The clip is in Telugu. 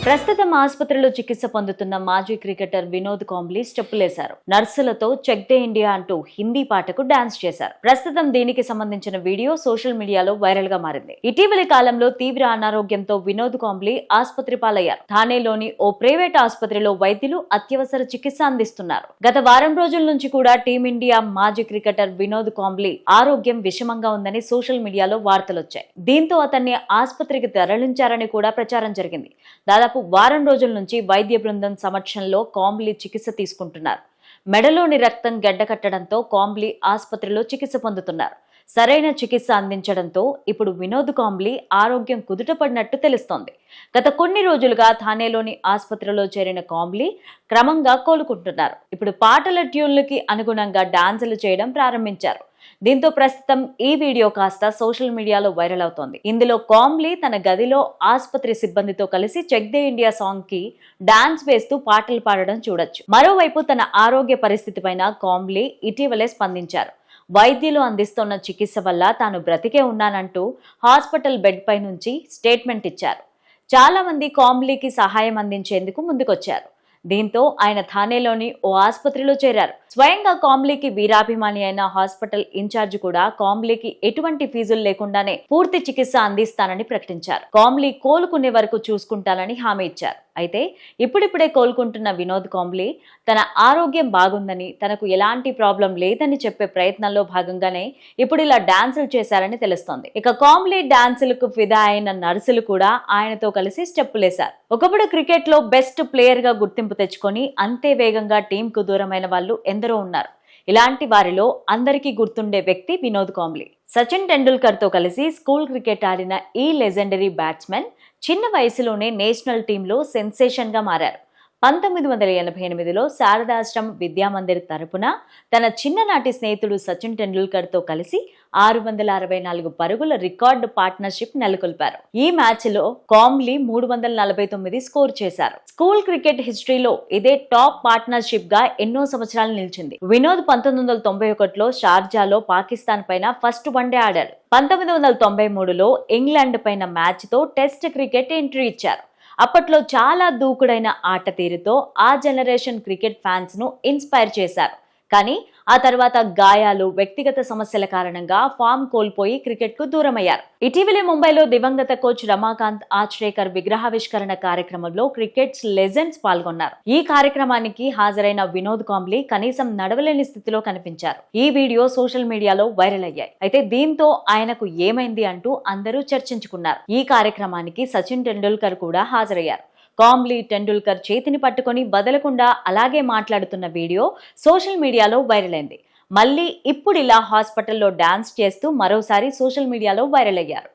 ప్రస్తుతం ఆసుపత్రిలో చికిత్స పొందుతున్న మాజీ క్రికెటర్ వినోద్ కాంబ్లీ స్టెప్పులేశారు. నర్సులతో చెక్ దే ఇండియా అంటూ హిందీ పాటకు డాన్స్ చేశారు. ప్రస్తుతం దీనికి సంబంధించిన వీడియో సోషల్ మీడియాలో వైరల్ గా మారింది. ఇటీవలి కాలంలో తీవ్ర అనారోగ్యంతో వినోద్ కాంబ్లీ ఆసుపత్రి పాలయ్యారు. థానేలోని ఓ ప్రైవేట్ ఆసుపత్రిలో వైద్యులు అత్యవసర చికిత్స అందిస్తున్నారు. గత వారం రోజుల నుంచి కూడా టీమిండియా మాజీ క్రికెటర్ వినోద్ కాంబ్లీ ఆరోగ్యం విషమంగా ఉందని సోషల్ మీడియాలో వార్తలొచ్చాయి. దీంతో అతన్ని ఆసుపత్రికి తరలించారని కూడా ప్రచారం జరిగింది. దాదాపు వారం రోజుల నుంచి వైద్య బృందం సమక్షంలో కాంబ్లీ చికిత్స తీసుకుంటున్నారు. మెడలోని రక్తం గడ్డకట్టడంతో కాంబ్లీ ఆసుపత్రిలో చికిత్స పొందుతున్నారు. సరైన చికిత్స అందించడంతో ఇప్పుడు వినోద్ కాంబ్లీ ఆరోగ్యం కుదుటపడినట్టు తెలుస్తోంది. గత కొన్ని రోజులుగా థానేలోని ఆసుపత్రిలో చేరిన కాంబ్లీ క్రమంగా కోలుకుంటున్నారు. ఇప్పుడు పాటల ట్యూన్లకి అనుగుణంగా డాన్సులు చేయడం ప్రారంభించారు. దీంతో ప్రస్తుతం ఈ వీడియో కాస్త సోషల్ మీడియాలో వైరల్ అవుతోంది. ఇందులో కాంబ్లీ తన గదిలో ఆసుపత్రి సిబ్బందితో కలిసి చెక్ దే ఇండియా సాంగ్ కి డాన్స్ వేస్తూ పాటలు పాడడం చూడొచ్చు. మరోవైపు తన ఆరోగ్య పరిస్థితి పైన కాంబ్లీ ఇటీవలే స్పందించారు. వైద్యులు అందిస్తున్న చికిత్స వల్ల తాను బ్రతికే ఉన్నానంటూ హాస్పిటల్ బెడ్ పై నుంచి స్టేట్మెంట్ ఇచ్చారు. చాలా మంది కాంబ్లీకి సహాయం అందించేందుకు ముందుకొచ్చారు. దీంతో ఆయన థానేలోని ఓ ఆసుపత్రిలో చేరారు. స్వయంగా కాంబ్లీకి వీరాభిమాని అయిన హాస్పిటల్ ఇన్ఛార్జ్ కూడా కాంబ్లీకి ఎటువంటి ఫీజులు లేకుండానే పూర్తి చికిత్స అందిస్తానని ప్రకటించారు. కాంబ్లీ కోలుకునే వరకు చూసుకుంటానని హామీ ఇచ్చారు. అయితే ఇప్పుడిప్పుడే కోలుకుంటున్న వినోద్ కాంబ్లీ తన ఆరోగ్యం బాగుందని, తనకు ఎలాంటి ప్రాబ్లం లేదని చెప్పే ప్రయత్నంలో భాగంగానే ఇప్పుడు ఇలా డాన్సులు చేశారని తెలుస్తోంది. ఇక కాంబ్లీ డాన్సులకు ఫిదా అయిన నర్సులు కూడా ఆయనతో కలిసి స్టెప్పులేశారు. ఒకప్పుడు క్రికెట్ లో బెస్ట్ ప్లేయర్ గా గుర్తింపు తెచ్చుకొని అంతే వేగంగా టీంకు దూరమైన వాళ్ళు ఎందరో ఉన్నారు. ఇలాంటి వారిలో అందరికీ గుర్తుండే వ్యక్తి వినోద్ కాంబ్లీ. సచిన్ టెండూల్కర్ తో కలిసి స్కూల్ క్రికెట్ ఆడిన ఈ లెజెండరీ బ్యాట్స్మెన్ చిన్న వయసులోనే నేషనల్ టీంలో సెన్సేషన్ గా మారారు. 1988లో శారదాశ్రమ్ విద్యామందిర్ తరపున తన చిన్ననాటి స్నేహితుడు సచిన్ టెండూల్కర్ తో కలిసి 664 పరుగుల రికార్డు పార్ట్నర్షిప్ నెలకొల్పారు. ఈ మ్యాచ్ లో కాంబ్లీ 349 స్కోర్ చేశారు. స్కూల్ క్రికెట్ హిస్టరీలో ఇదే టాప్ పార్ట్నర్షిప్ గా ఎన్నో సంవత్సరాలు నిలిచింది. వినోద్ 1991లో షార్జాలో పాకిస్తాన్ పైన ఫస్ట్ వన్డే ఆడారు. 1993లో ఇంగ్లాండ్ పైన మ్యాచ్ తో టెస్ట్ క్రికెట్ ఎంట్రీ ఇచ్చారు. అప్పట్లో చాలా దూకుడైన ఆట తీరుతో ఆ జనరేషన్ క్రికెట్ ఫ్యాన్స్ ను ఇన్స్పైర్ చేశారు. కానీ ఆ తర్వాత గాయాలు, వ్యక్తిగత సమస్యల కారణంగా ఫామ్ కోల్పోయి క్రికెట్ కు దూరమయ్యారు. ఇటీవలే ముంబైలో దివంగత కోచ్ రమాకాంత్ ఆచ్రేకర్ విగ్రహావిష్కరణ కార్యక్రమంలో క్రికెట్ లెజెండ్స్ పాల్గొన్నారు. ఈ కార్యక్రమానికి హాజరైన వినోద్ కాంబ్లీ కనీసం నడవలేని స్థితిలో కనిపించారు. ఈ వీడియో సోషల్ మీడియాలో వైరల్ అయ్యాయి. అయితే దీంతో ఆయనకు ఏమైంది అంటూ అందరూ చర్చించుకున్నారు. ఈ కార్యక్రమానికి సచిన్ టెండూల్కర్ కూడా హాజరయ్యారు. కాంబ్లీ టెండూల్కర్ చేతిని పట్టుకొని బదలకుండా అలాగే మాట్లాడుతున్న వీడియో సోషల్ మీడియాలో వైరల్ అయింది. మళ్ళీ ఇప్పుడు ఇలా హాస్పిటల్లో డాన్స్ చేస్తూ మరోసారి సోషల్ మీడియాలో వైరల్ అయ్యారు.